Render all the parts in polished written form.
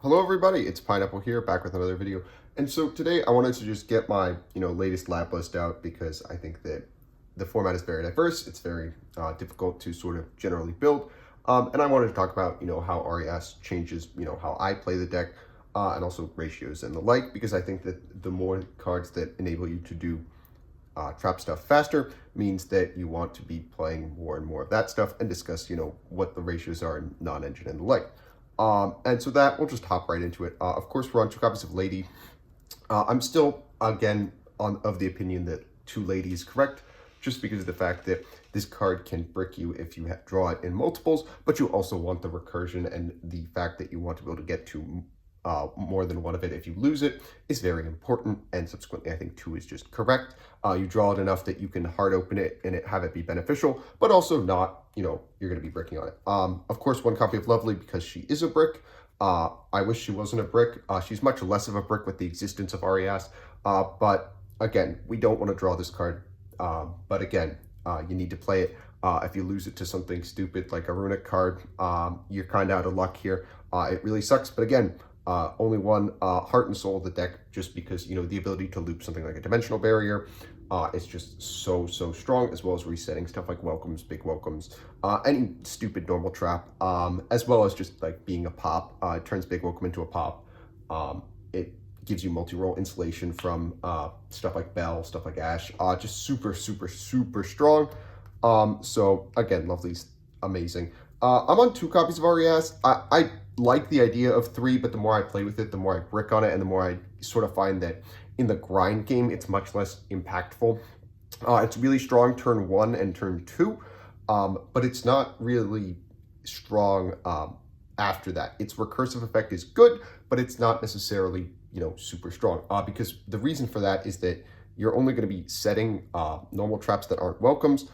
Hello everybody, it's Pineapple here, back with another video. And so today I wanted to just get my, latest lab list out because I think that the format is very diverse. It's very difficult to sort of generally build. And I wanted to talk about, how RES changes, how I play the deck, and also ratios and the like, because I think that the more cards that enable you to do trap stuff faster means that you want to be playing more and more of that stuff and discuss, what the ratios are in non-engine and the like. And so that we'll just hop right into it. Of course, we're on 2 copies of Lady. I'm still, again, of the opinion that 2 Lady is correct, just because of the fact that this card can brick you if you draw it in multiples, but you also want the recursion, and the fact that you want to be able to get to more than one of it if you lose it is very important, and subsequently I think 2 is just correct. You draw it enough that you can hard open it and have it be beneficial, but also not, you're going to be bricking on it. Of course, 1 copy of Lovely because she is a brick. I wish she wasn't a brick. She's much less of a brick with the existence of RES, but again, we don't want to draw this card, but again, you need to play it. If you lose it to something stupid like a runic card, you're kind of out of luck here. It really sucks, but again, only 1 heart and soul of the deck, just because the ability to loop something like a dimensional barrier is just so strong, as well as resetting stuff like welcomes, big welcomes, any stupid normal trap, as well as just like being a pop. It turns big welcome into a pop. It gives you multi-role insulation from stuff like Bell, stuff like Ash, just super strong. So again, Lovely's amazing. I'm on 2 copies of RES. I like the idea of 3, but the more I play with it, the more I brick on it, and the more I sort of find that in the grind game, it's much less impactful. It's really strong turn 1 and turn 2, but it's not really strong after that. Its recursive effect is good, but it's not necessarily, super strong, because the reason for that is that you're only going to be setting normal traps that aren't welcomes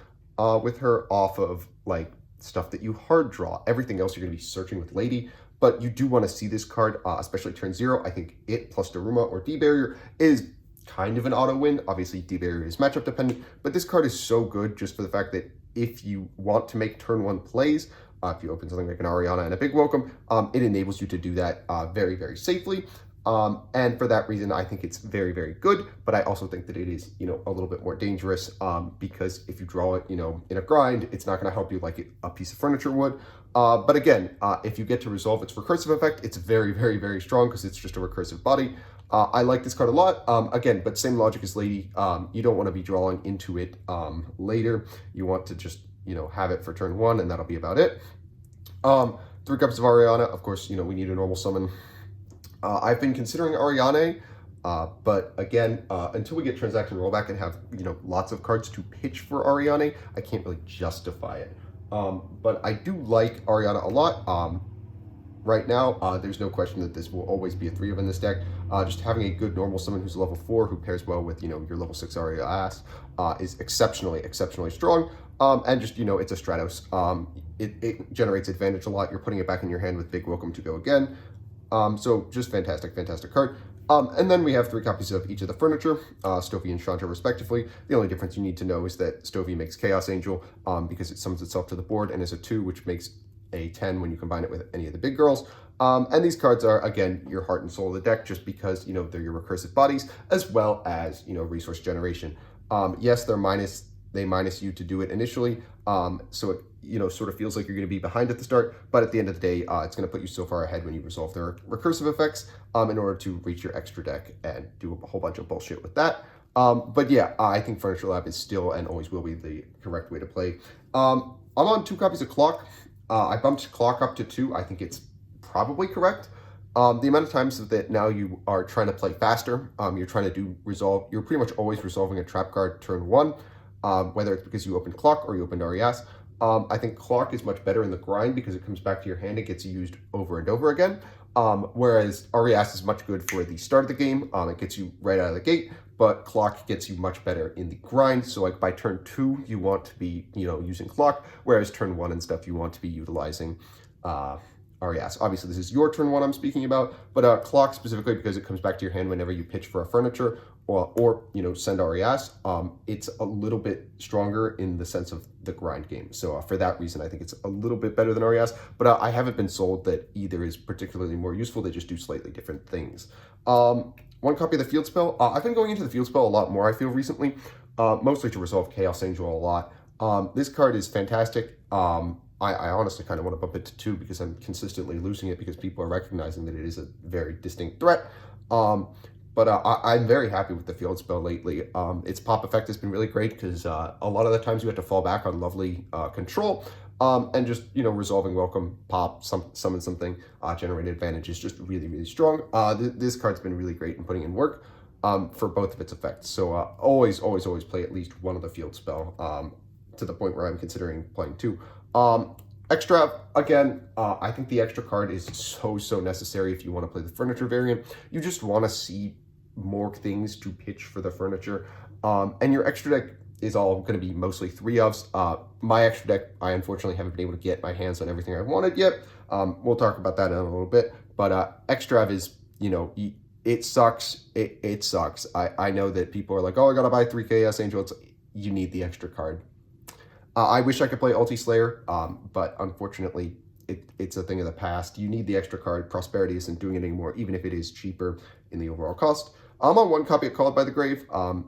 with her off of like stuff that you hard draw. Everything else you're going to be searching with Lady, but you do want to see this card, especially turn 0. I think it plus Daruma or D-Barrier is kind of an auto win. Obviously, D-Barrier is matchup dependent, but this card is so good just for the fact that if you want to make turn 1 plays, if you open something like an Ariana and a big welcome, it enables you to do that very safely. And for that reason, I think it's very good, but I also think that it is, a little bit more dangerous, because if you draw it, in a grind, it's not going to help you like a piece of furniture would. But again, if you get to resolve its recursive effect, it's very strong because it's just a recursive body. I like this card a lot. Again, but same logic as Lady. You don't want to be drawing into it later. You want to just, have it for turn 1, and that'll be about it. 3 cups of Ariana. Of course, we need a normal summon. I've been considering Ariana, but again, until we get transaction rollback and have, lots of cards to pitch for Ariana, I can't really justify it. But I do like Ariana a lot. Right now, there's no question that this will always be a 3 of in this deck. Just having a good normal summon who's level 4, who pairs well with, your level 6 Ariana is exceptionally strong. And just, it's a Stratos. It generates advantage a lot. You're putting it back in your hand with big welcome to go again. So just fantastic card. And then we have 3 copies of each of the furniture, Stovey and Chandra respectively. The only difference you need to know is that Stovey makes Chaos Angel because it summons itself to the board and is a 2, which makes a 10 when you combine it with any of the big girls. And these cards are, again, your heart and soul of the deck, just because, they're your recursive bodies, as well as, resource generation. Yes, they minus you to do it initially, so it sort of feels like you're going to be behind at the start, but at the end of the day, it's going to put you so far ahead when you resolve their recursive effects in order to reach your extra deck and do a whole bunch of bullshit with that. But yeah, I think Furniture Lab is still and always will be the correct way to play. I'm on 2 copies of Clock. I bumped Clock up to 2. I think it's probably correct. The amount of times that now you are trying to play faster, you're trying to you're pretty much always resolving a trap card turn 1, whether it's because you opened Clock or you opened RES. I think Clock is much better in the grind because it comes back to your hand. It gets used over and over again. Whereas RES is much good for the start of the game. It gets you right out of the gate, but Clock gets you much better in the grind. So like by turn 2, you want to be, using Clock, whereas turn 1 and stuff, you want to be utilizing Arias. Obviously, this is your turn one I'm speaking about, but clock specifically because it comes back to your hand whenever you pitch for a furniture or you know, send Arias. It's a little bit stronger in the sense of the grind game. So for that reason, I think it's a little bit better than Arias, but I haven't been sold that either is particularly more useful. They just do slightly different things. One copy of the field spell. I've been going into the field spell a lot more, I feel, recently, mostly to resolve Chaos Angel a lot. This card is fantastic. I honestly kind of want to bump it to 2 because I'm consistently losing it because people are recognizing that it is a very distinct threat. I'm very happy with the field spell lately. Its pop effect has been really great because a lot of the times you have to fall back on lovely control. And just, you know, resolving welcome, pop, summon something, generate advantage is just really, really strong. This card's been really great in putting in work for both of its effects. So always play at least one of the field spell to the point where I'm considering playing 2. Extra, again, I think the extra card is so necessary if you want to play the furniture variant. You just want to see more things to pitch for the furniture. And your extra deck is all going to be mostly 3-ofs. My extra deck, I unfortunately haven't been able to get my hands on everything I wanted yet. We'll talk about that in a little bit. But extra is, you know, it sucks. It sucks. I know that people are like, oh, I got to buy 3 Chaos Angel. You need the extra card. I wish I could play Ulti Slayer, but unfortunately, it's a thing of the past. You need the extra card. Prosperity isn't doing it anymore, even if it is cheaper in the overall cost. I'm on 1 copy of Called by the Grave.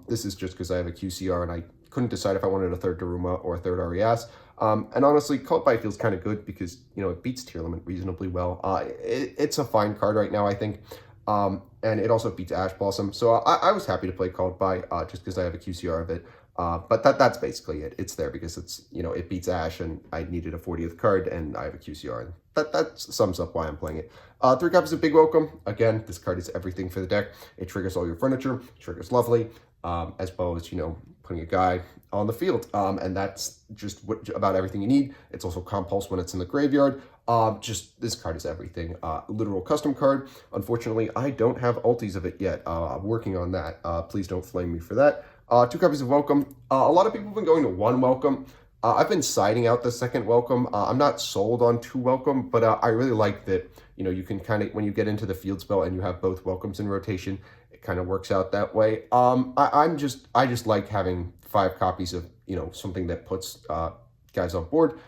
This is just because I have a QCR and I couldn't decide if I wanted a 3rd Daruma or a 3rd Arias. And honestly, Called by feels kind of good because, you know, it beats Tierman reasonably well. It's a fine card right now, I think. And it also beats Ash Blossom. So I was happy to play Called by just because I have a QCR of it. But that's basically it. It's there because it's, you know, it beats Ash and I needed a 40th card and I have a QCR. And that sums up why I'm playing it. 3 copies of Big Welcome. Again, this card is everything for the deck. It triggers all your furniture, triggers Lovely, as well as, you know, putting a guy on the field. And that's just about everything you need. It's also Compulse when it's in the graveyard. Just this card is everything. Literal custom card. Unfortunately, I don't have ultis of it yet. I'm working on that. Please don't flame me for that. 2 copies of Welcome. A lot of people have been going to 1 Welcome. I've been siding out the 2nd Welcome. I'm not sold on 2 Welcome, but I really like that, you know, you can kind of, when you get into the field spell and you have both Welcomes in rotation, it kind of works out that way. I just like having 5 copies of, you know, something that puts guys on board,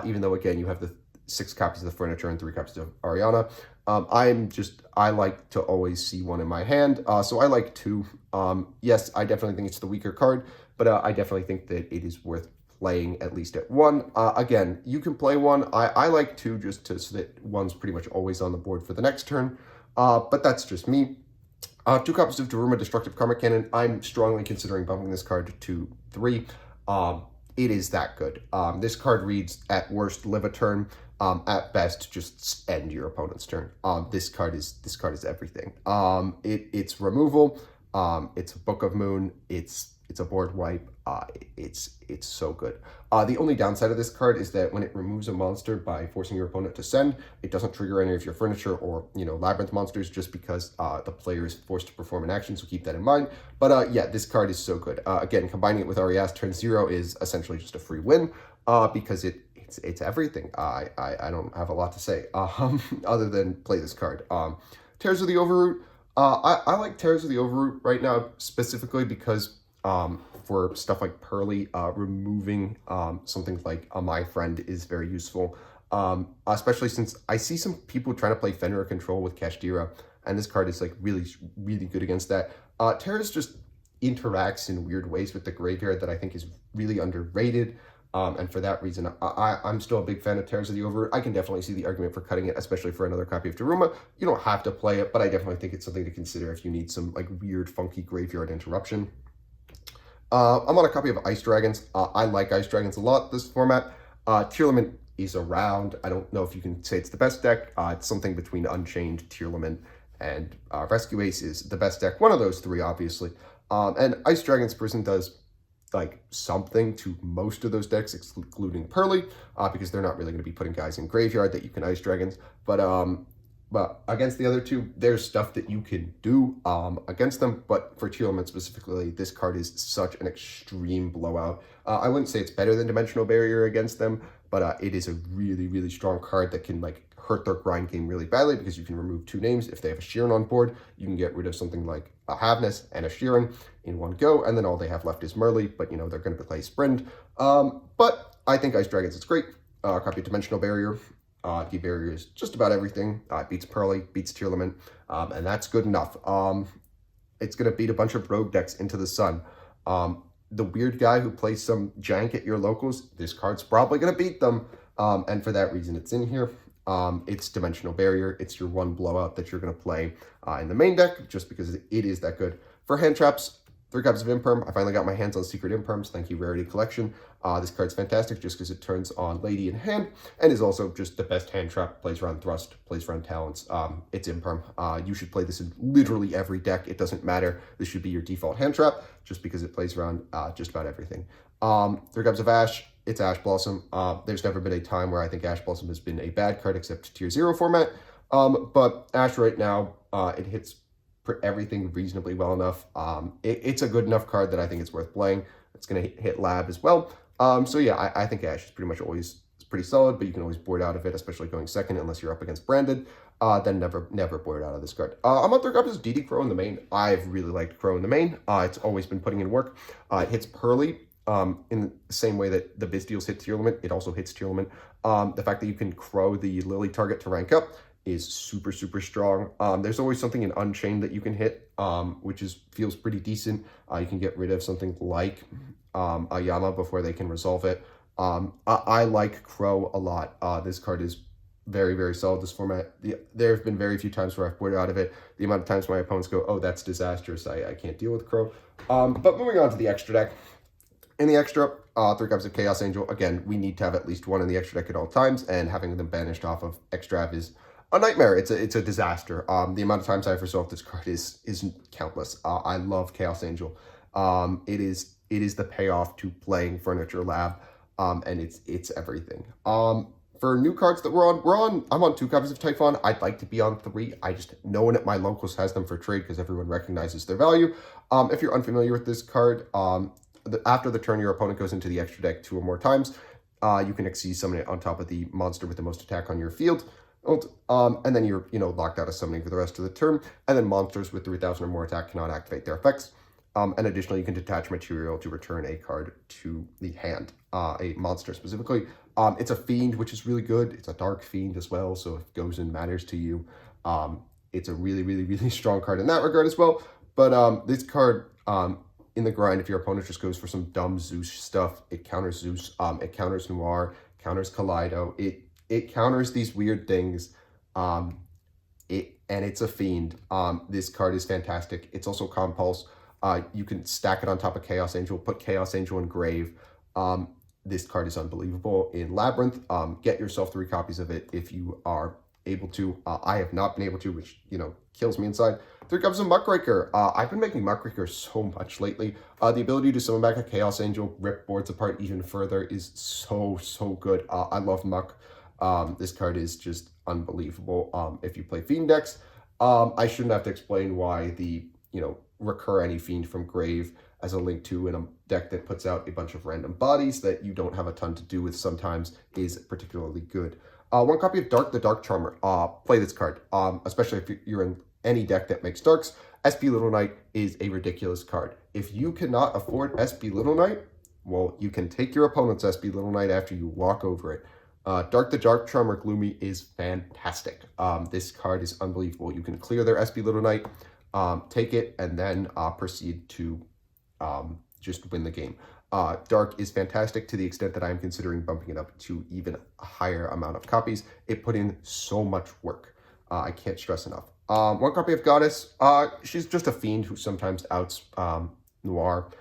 even though, again, you have the 6 copies of the furniture and 3 copies of Ariana. I like to always see 1 in my hand, so I like 2. Yes, I definitely think it's the weaker card, but I definitely think that it is worth playing at least at 1. Again, you can play 1. I like 2 just so that 1's pretty much always on the board for the next turn, but that's just me. 2 copies of Daruma Destructive Karma Cannon. I'm strongly considering bumping this card to 3. It is that good. This card reads, at worst, live a turn. At best, just end your opponent's turn. This card is everything. It's removal. It's a Book of Moon. It's a board wipe. It's so good. The only downside of this card is that when it removes a monster by forcing your opponent to send, it doesn't trigger any of your furniture or, you know, Labrynth monsters just because the player is forced to perform an action, so keep that in mind. But yeah, this card is so good. Again, combining it with Arias turn 0 is essentially just a free win because it's everything. I don't have a lot to say other than play this card. Teras of the Overroot. I like Teras of the Overroot right now specifically because for stuff like Pearly, removing something like My Friend is very useful, especially since I see some people trying to play Fenrir Control with Kashtira, and this card is like really good against that. Teras just interacts in weird ways with the graveyard that I think is really underrated. And for that reason, I'm still a big fan of Teras of the Overroot. I can definitely see the argument for cutting it, especially for another copy of Daruma. You don't have to play it, but I definitely think it's something to consider if you need some like weird, funky graveyard interruption. I'm on a copy of Ice Dragons. I like Ice Dragons a lot, this format. Tierman is around. I don't know if you can say it's the best deck. It's something between Unchained, Tierman, and Rescue Ace is the best deck. One of those 3, obviously. And Ice Dragons Prison does like something to most of those decks, excluding Pearly, because they're not really going to be putting guys in graveyard that you can Ice Dragons. But but against the other two, there's stuff that you can do against them. But for Tierman specifically, this card is such an extreme blowout. I wouldn't say it's better than Dimensional Barrier against them, but it is a really, really strong card that can like hurt their grind game really badly because you can remove 2 names. If they have a Sheeran on board, you can get rid of something like a Havness and a Sheeran in one go, and then all they have left is Merly, but you know, they're going to play Sprint. But I think Ice Dragons is great. Copy of Dimensional Barrier. Barrier is just about everything. It beats Pearly, beats Tierman, and that's good enough. It's going to beat a bunch of rogue decks into the sun. The weird guy who plays some jank at your locals, this card's probably going to beat them, and for that reason it's in here. It's Dimensional Barrier. It's your one blowout that you're going to play in the main deck, just because it is that good. For hand traps, 3 copies of Imperm. I finally got my hands on Secret Imperms. Thank you, Rarity Collection. This card's fantastic just because it turns on Lady in hand and is also just the best hand trap. Plays around Thrust, plays around Talents. It's Imperm. You should play this in literally every deck. It doesn't matter. This should be your default hand trap just because it plays around just about everything. 3 copies of Ash. It's Ash Blossom. There's never been a time where I think Ash Blossom has been a bad card except Tier 0 format. But Ash right now, it hits everything reasonably well enough. It's a good enough card that I think it's worth playing. It's going to hit Lab as well. So yeah, I think Ash is pretty much always pretty solid, but you can always board out of it, especially going second unless you're up against Branded. Then never board out of this card. I'm on 3 copies of DD Crow in the main. I've really liked Crow in the main. It's always been putting in work. It hits Pearly in the same way that the Biz deals hit Tier Limit. It also hits Tier Limit. The fact that you can Crow the Lily target to rank up is super, super strong. There's always something in Unchained that you can hit, which feels pretty decent. You can get rid of something like Ayama before they can resolve it. I like Crow a lot. This card is very, very solid, this format. There have been very few times where I've boarded out of it. The amount of times my opponents go, oh, that's disastrous, I can't deal with Crow. But moving on to the extra deck. In the extra, 3 copies of Chaos Angel. Again, we need to have at least 1 in the extra deck at all times, and having them banished off of Extrav is a nightmare. It's a disaster. The amount of times I've resolved this card is countless. I love Chaos Angel. It is the payoff to playing Furniture Lab, and it's everything. For new cards that I'm on 2 copies of Typhon. I'd like to be on 3. No one at my locals has them for trade because everyone recognizes their value. If you're unfamiliar with this card, after the turn your opponent goes into the extra deck 2 or more times, you can Xyz summon it on top of the monster with the most attack on your field. And then you're locked out of summoning for the rest of the turn. And then monsters with 3,000 or more attack cannot activate their effects. And additionally, you can detach material to return a card to the hand, a monster specifically. It's a Fiend, which is really good. It's a Dark Fiend as well, so if Goes In matters to you, it's a really, really, really strong card in that regard as well. But this card, in the grind, if your opponent just goes for some dumb Zeus stuff, it counters Zeus, it counters Noir, counters Kaleido, it counters these weird things, and it's a Fiend. This card is fantastic. It's also Compulse. You can stack it on top of Chaos Angel, put Chaos Angel in Grave. This card is unbelievable. In Labyrinth, get yourself 3 copies of it if you are able to. I have not been able to, which, kills me inside. 3 copies of Muckraker. I've been making Muckraker so much lately. The ability to summon back a Chaos Angel, rip boards apart even further is so good. I love Muck. This card is just unbelievable. If you play Fiend decks, I shouldn't have to explain why the, recur any Fiend from Grave as a link to in a deck that puts out a bunch of random bodies that you don't have a ton to do with sometimes is particularly good. 1 copy of the Dark Charmer. Play this card, especially if you're in any deck that makes Darks. SP Little Knight is a ridiculous card. If you cannot afford SP Little Knight, well, you can take your opponent's SP Little Knight after you walk over it. The Dark Charmer Gloomy is fantastic. This card is unbelievable. You can clear their SP Little Knight, take it, and then proceed to just win the game. Dark is fantastic to the extent that I'm considering bumping it up to even a higher amount of copies. It put in so much work. I can't stress enough. 1 copy of Goddess. She's just a Fiend who sometimes outs Noir.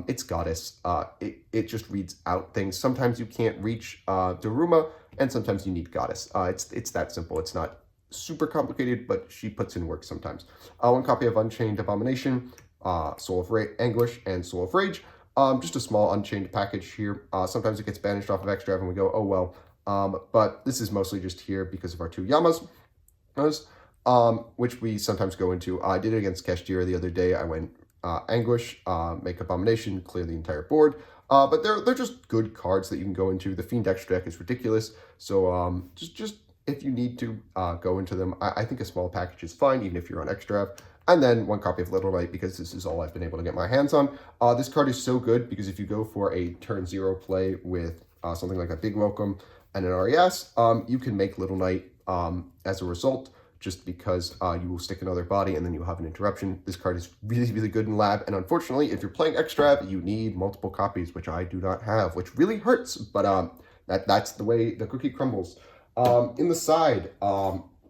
It's Goddess. It just reads out things. Sometimes you can't reach Daruma, and sometimes you need Goddess. It's that simple. It's not super complicated, but she puts in work sometimes. 1 copy of Unchained Abomination, Soul of Anguish, and Soul of Rage. Just a small Unchained package here. Sometimes it gets banished off of Extrav and we go, oh well. But this is mostly just here because of our 2 Yamas. which we sometimes go into. I did it against Kashtira the other day. I went Anguish, make Abomination, clear the entire board. But they're just good cards that you can go into. The Fiend extra deck is ridiculous. So just if you need to go into them, I think a small package is fine, even if you're on extra. And then one copy of Little Knight, because this is all I've been able to get my hands on. This card is so good because if you go for a turn 0 play with something like a Big Welcome and an RES, you can make Little Knight as a result, just because you will stick another body and then you'll have an interruption. This card is really, really good in Lab, and unfortunately, if you're playing extra, you need multiple copies, which I do not have, which really hurts, but that's the way the cookie crumbles. In the side,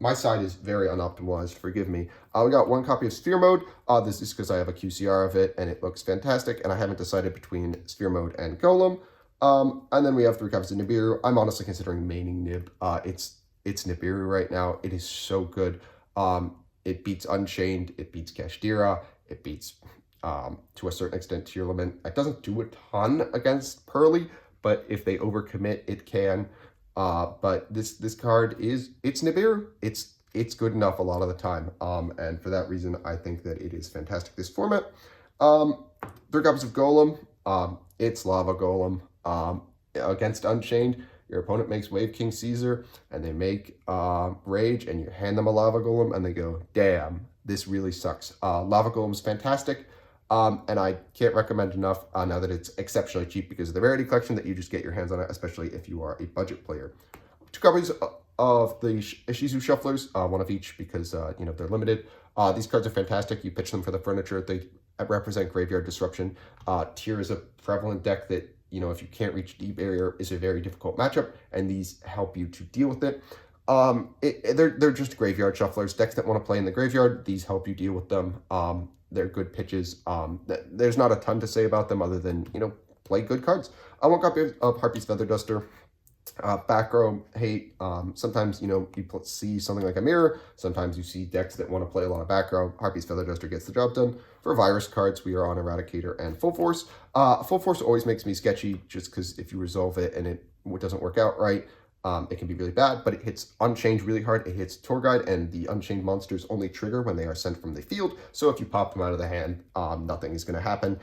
my side is very unoptimized, forgive me. We got one copy of Sphere Mode. This is because I have a QCR of it, and it looks fantastic, and I haven't decided between Sphere Mode and Golem. And then we have 3 copies of Nibiru. I'm honestly considering maining Nib. It's Nibiru right now. It is so good. It beats Unchained. It beats Kashtira. It beats, to a certain extent, Tierman. It doesn't do a ton against Pearly, but if they overcommit, it can. But this card it's Nibiru. It's good enough a lot of the time. And for that reason, I think that it is fantastic, this format. 3 copies of Golem. It's Lava Golem. Against Unchained, your opponent makes Wave King Caesar, and they make Rage, and you hand them a Lava Golem, and they go, damn, this really sucks. Lava Golem is fantastic, and I can't recommend enough now that it's exceptionally cheap because of the rarity collection, that you just get your hands on it, especially if you are a budget player. 2 copies of the Ishizu Shufflers, one of each, because they're limited. These cards are fantastic. You pitch them for the furniture. They represent Graveyard Disruption. Tier is a prevalent deck that, if you can't reach D barrier, is a very difficult matchup, and these help you to deal with it. They're just graveyard shufflers. Decks that want to play in the graveyard, these help you deal with them. They're good pitches. There's not a ton to say about them other than, play good cards. One copy of Harpy's Feather Duster. Back row hate. Sometimes, you see something like a mirror. Sometimes you see decks that want to play a lot of back row. Harpy's Feather Duster gets the job done. For virus cards, we are on Eradicator and Full Force. Full Force always makes me sketchy just because if you resolve it and it doesn't work out right, it can be really bad, but it hits Unchained really hard. It hits Tour Guide, and the Unchained monsters only trigger when they are sent from the field. So if you pop them out of the hand, nothing is going to happen.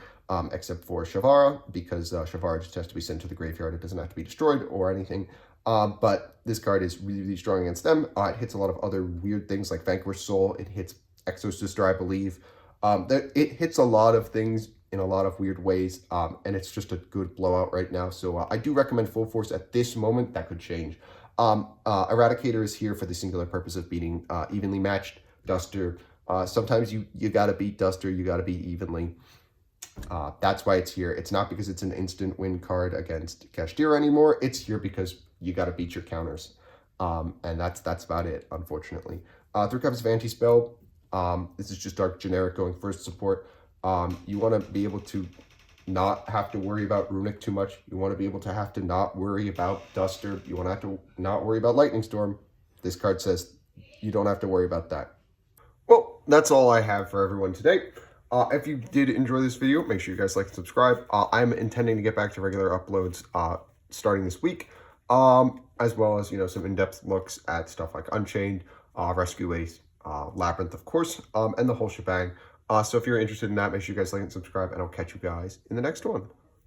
Except for Shavara, because Shavara just has to be sent to the graveyard. It doesn't have to be destroyed or anything. But this card is really, really strong against them. It hits a lot of other weird things like Vanquish Soul. It hits Exos Destroy, I believe. It hits a lot of things in a lot of weird ways, and it's just a good blowout right now. So I do recommend Full Force at this moment. That could change. Eradicator is here for the singular purpose of beating evenly matched Duster. Sometimes you got to beat Duster. You got to beat evenly. That's why it's here. It's not because it's an instant win card against Kashtira anymore. It's here because you got to beat your counters. And that's about it, unfortunately. 3 copies of Anti-Spell. This is just our generic going first support. You want to be able to not have to worry about Runic too much. You want to be able to have to not worry about Duster. You want to have to not worry about Lightning Storm. This card says you don't have to worry about that. Well, that's all I have for everyone today. If you did enjoy this video, make sure you guys like and subscribe. I'm intending to get back to regular uploads starting this week, as well as, some in-depth looks at stuff like Unchained, Rescue Ace, Labrynth, of course, and the whole shebang. So if you're interested in that, make sure you guys like and subscribe, and I'll catch you guys in the next one.